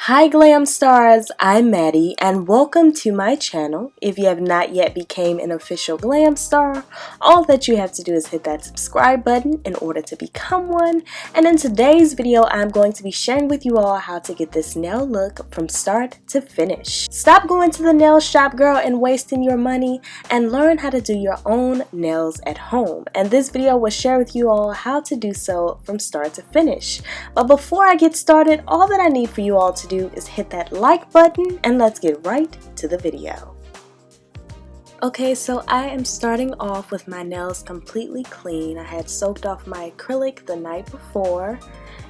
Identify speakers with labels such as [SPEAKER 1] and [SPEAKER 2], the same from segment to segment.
[SPEAKER 1] Hi Glam Stars, I'm Maddie and welcome to my channel. If you have not yet become an official Glam Star, all that you have to do is hit that subscribe button in order to become one. And in today's video, I'm going to be sharing with you all how to get this nail look from start to finish. Stop going to the nail shop, girl, and wasting your money and learn how to do your own nails at home. And this video will share with you all how to do so from start to finish. But before I get started, all that I need for you all to do is hit that like button and let's get right to the video. Okay, so I am starting off with my nails completely clean. I had soaked off my acrylic the night before,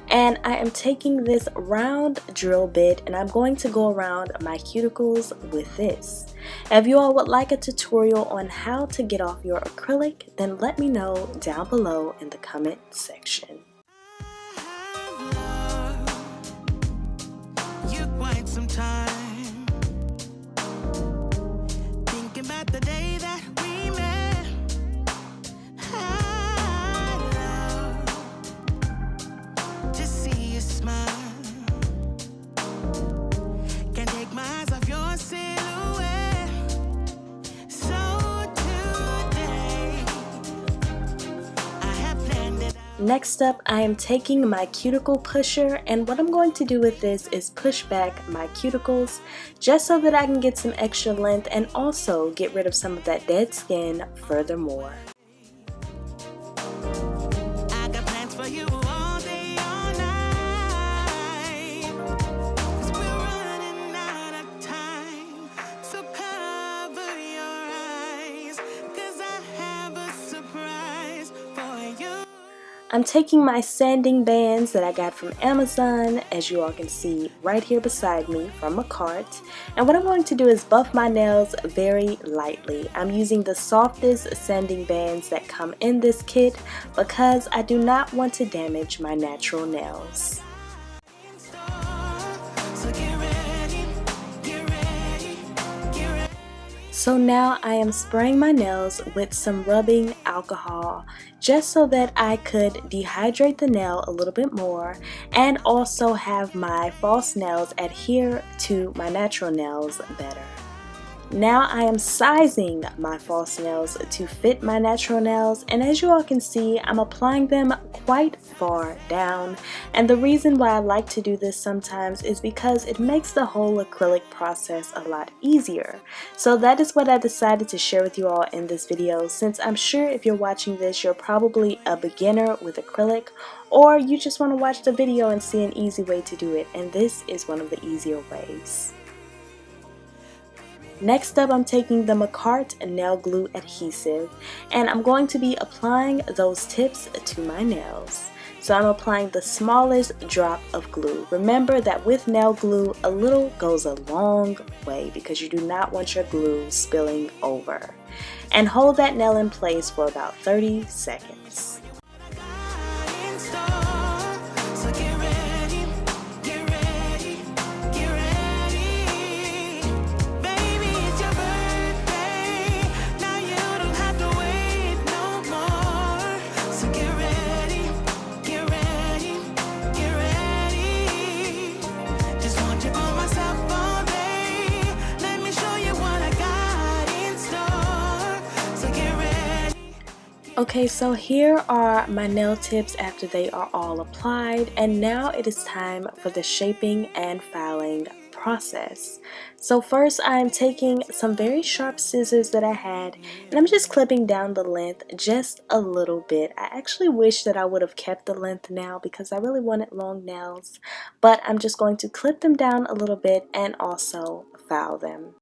[SPEAKER 1] and I am taking this round drill bit and I'm going to go around my cuticles with this. If you all would like a tutorial on how to get off your acrylic, then let me know down below in the comment section.
[SPEAKER 2] Some time thinking about the day that we met. I love to see you smile. Can't take my eyes off your silhouette. So today I have planned it out.
[SPEAKER 1] Next up, I am taking my cuticle pusher, and what I'm going to do with this is push back my cuticles just so that I can get some extra length and also get rid of some of that dead skin furthermore.
[SPEAKER 2] I got plans for you all day, all night, 'cause we're running out of time. So cover your eyes, 'cause I have a surprise for you.
[SPEAKER 1] I'm taking my sanding bands that I got from Amazon, as you all can see right here beside me, from Makartt, and what I'm going to do is buff my nails very lightly. I'm using the softest sanding bands that come in this kit because I do not want to damage my natural nails. So now I am spraying my nails with some rubbing alcohol just so that I could dehydrate the nail a little bit more and also have my false nails adhere to my natural nails better. Now I am sizing my false nails to fit my natural nails, and as you all can see, I'm applying them quite far down, and the reason why I like to do this sometimes is because it makes the whole acrylic process a lot easier. So that is what I decided to share with you all in this video, since I'm sure if you're watching this, you're probably a beginner with acrylic, or you just want to watch the video and see an easy way to do it, and this is one of the easier ways. Next up, I'm taking the Makartt nail glue adhesive, and I'm going to be applying those tips to my nails. So I'm applying the smallest drop of glue. Remember that with nail glue, a little goes a long way because you do not want your glue spilling over. And hold that nail in place for about 30 seconds. Okay, so here are my nail tips after they are all applied, and now it is time for the shaping and filing process. So first, I'm taking some very sharp scissors that I had, and I'm just clipping down the length just a little bit. I actually wish that I would have kept the length now because I really wanted long nails, but I'm just going to clip them down a little bit and also file them.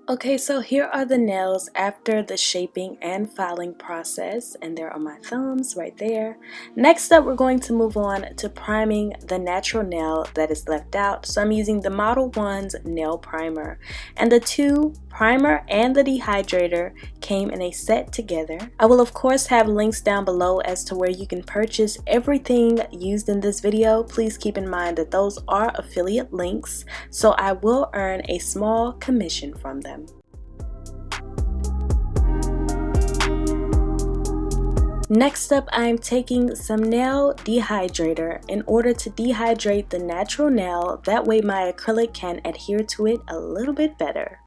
[SPEAKER 1] Okay, so here are the nails after the shaping and filing process, and there are my thumbs right there. Next up, we're going to move on to priming the natural nail that is left out. So I'm using the Model 1's nail primer, and the two, primer and the dehydrator, came in a set together. I will of course have links down below as to where you can purchase everything used in this video. Please keep in mind that those are affiliate links, so I will earn a small commission from them. Next up, I'm taking some nail dehydrator in order to dehydrate the natural nail. That way my acrylic can adhere to it a little bit better.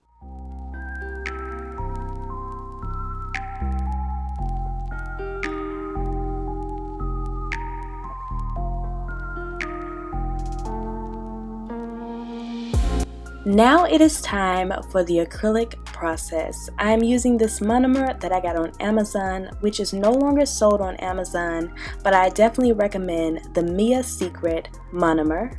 [SPEAKER 1] Now it is time for the acrylic process. I'm using this monomer that I got on Amazon, which is no longer sold on Amazon, but I definitely recommend the Mia Secret monomer.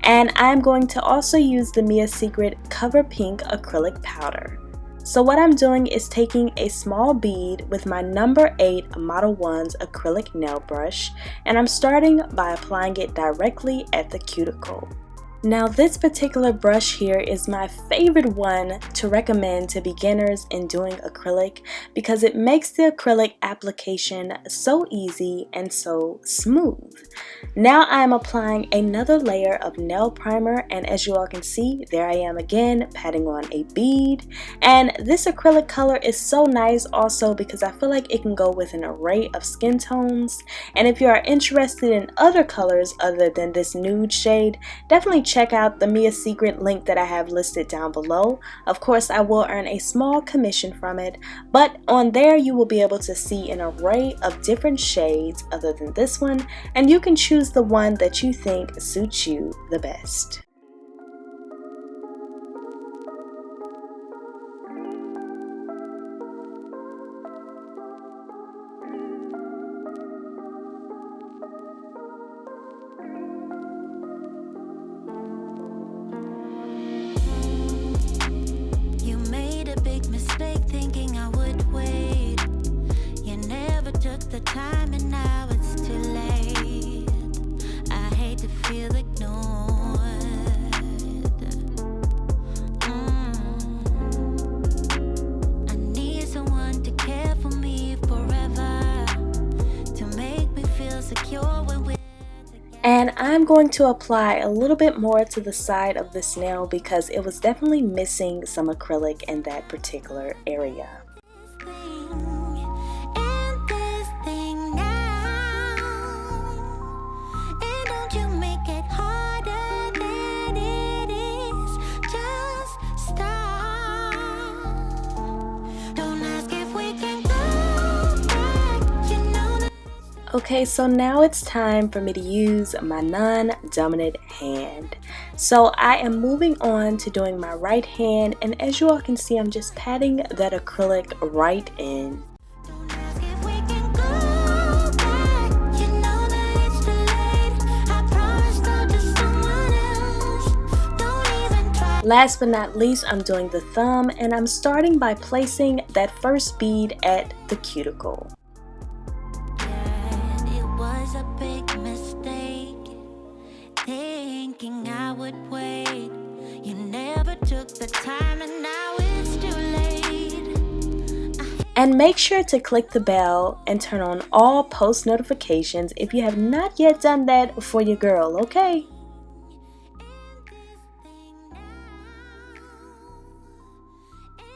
[SPEAKER 1] And I'm going to also use the Mia Secret Cover Pink acrylic powder. So what I'm doing is taking a small bead with my number 8 Model 1's acrylic nail brush, and I'm starting by applying it directly at the cuticle. Now this particular brush here is my favorite one to recommend to beginners in doing acrylic because it makes the acrylic application so easy and so smooth. Now I am applying another layer of nail primer, and as you all can see, there I am again patting on a bead. And this acrylic color is so nice also because I feel like it can go with an array of skin tones. And if you are interested in other colors other than this nude shade, definitely check out the Mia Secret link that I have listed down below. Of course, I will earn a small commission from it, but on there you will be able to see an array of different shades other than this one, and you can choose the one that you think suits you the best.
[SPEAKER 2] The time and now it's too late. I hate to feel ignored. I need someone to care for me forever, to make me feel secure when we're together.
[SPEAKER 1] And I'm going to apply a little bit more to the side of this nail because it was definitely missing some acrylic in that particular area. Okay, so now it's time for me to use my non-dominant hand. So I am moving on to doing my right hand, and as you all can see, I'm just patting that acrylic right in. Last but not least, I'm doing the thumb, and I'm starting by placing that first bead at the cuticle.
[SPEAKER 2] A big mistake, thinking I would wait. You never took the time and now it's too late.
[SPEAKER 1] And make sure to click the bell and turn on all post notifications if you have not yet done that for your girl, okay?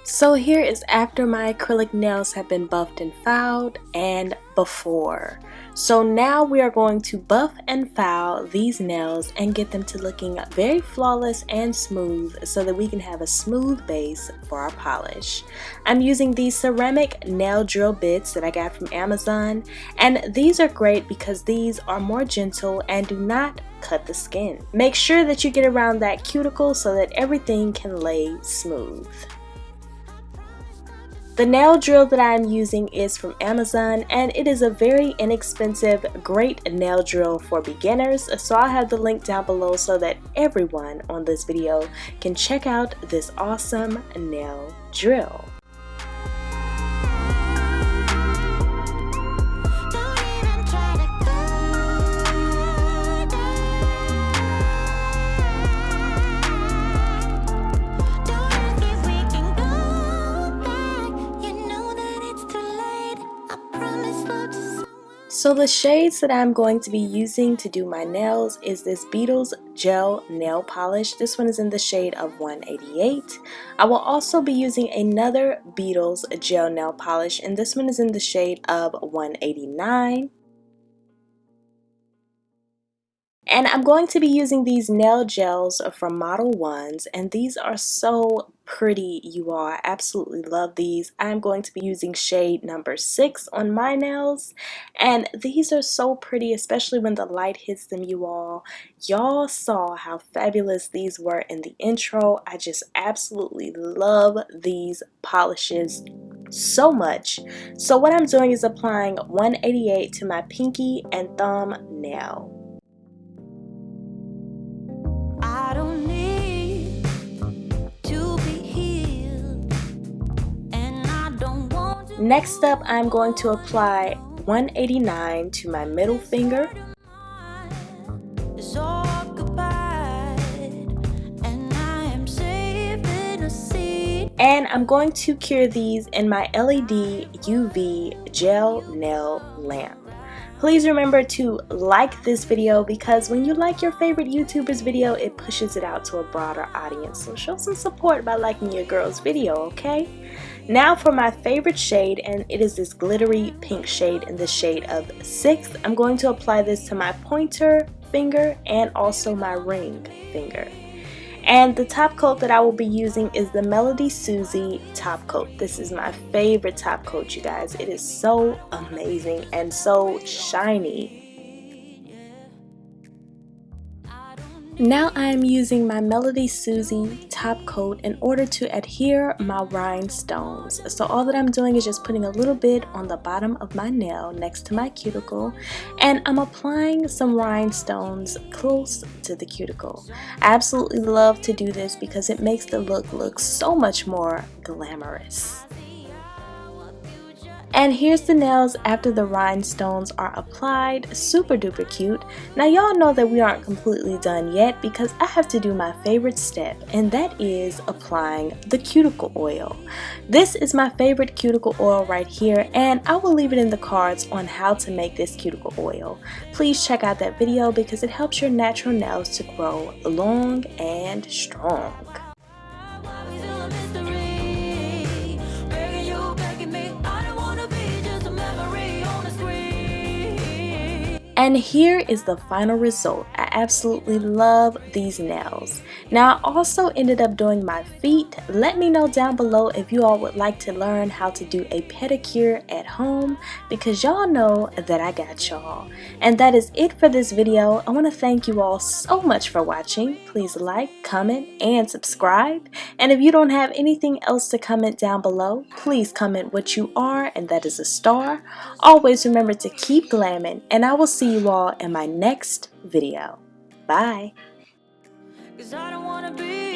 [SPEAKER 1] So here is after my acrylic nails have been buffed and filed and before. So now we are going to buff and file these nails and get them to looking very flawless and smooth so that we can have a smooth base for our polish. I'm using these ceramic nail drill bits that I got from Amazon, and these are great because these are more gentle and do not cut the skin. Make sure that you get around that cuticle so that everything can lay smooth. The nail drill that I am using is from Amazon, and it is a very inexpensive, great nail drill for beginners. So I'll have the link down below so that everyone on this video can check out this awesome nail drill. So the shades that I'm going to be using to do my nails is this Beetles Gel Nail Polish. This one is in the shade of 188. I will also be using another Beetles Gel Nail Polish, and this one is in the shade of 189. And I'm going to be using these nail gels from Model 1s, and these are so pretty, you all. I absolutely love these. I'm going to be using shade number 6 on my nails, and these are so pretty, especially when the light hits them, you all. Y'all saw how fabulous these were in the intro. I just absolutely love these polishes so much. So what I'm doing is applying 188 to my pinky and thumb nail.
[SPEAKER 2] I don't need to be healed, and I don't want to.
[SPEAKER 1] Next up, I'm going to apply 189 to my middle finger.
[SPEAKER 2] It's occupied, and I am safe in a seat.
[SPEAKER 1] And I'm going to cure these in my LED UV gel nail lamp. Please remember to like this video, because when you like your favorite YouTuber's video, it pushes it out to a broader audience. So show some support by liking your girl's video, okay? Now for my favorite shade, and it is this glittery pink shade in the shade of 6. I'm going to apply this to my pointer finger and also my ring finger. And the top coat that I will be using is the Melody Susie top coat. This is my favorite top coat, you guys. It is so amazing and so shiny. Now I am using my Melody Susie top coat in order to adhere my rhinestones. So all that I'm doing is just putting a little bit on the bottom of my nail next to my cuticle, and I'm applying some rhinestones close to the cuticle. I absolutely love to do this because it makes the look so much more glamorous. And here's the nails after the rhinestones are applied. Super duper cute. Now y'all know that we aren't completely done yet, because I have to do my favorite step, and that is applying the cuticle oil. This is my favorite cuticle oil right here, and I will leave it in the cards on how to make this cuticle oil. Please check out that video because it helps your natural nails to grow long and strong. And here is the final result. I absolutely love these nails. Now I also ended up doing my feet. Let me know down below if you all would like to learn how to do a pedicure at home, because y'all know that I got y'all. And that is it for this video. I want to thank you all so much for watching. Please like, comment, and subscribe. And if you don't have anything else to comment down below, please comment what you are, and that is a star. Always remember to keep glamming, and I will see you all in my next video. Bye. 'Cause I don't wanna be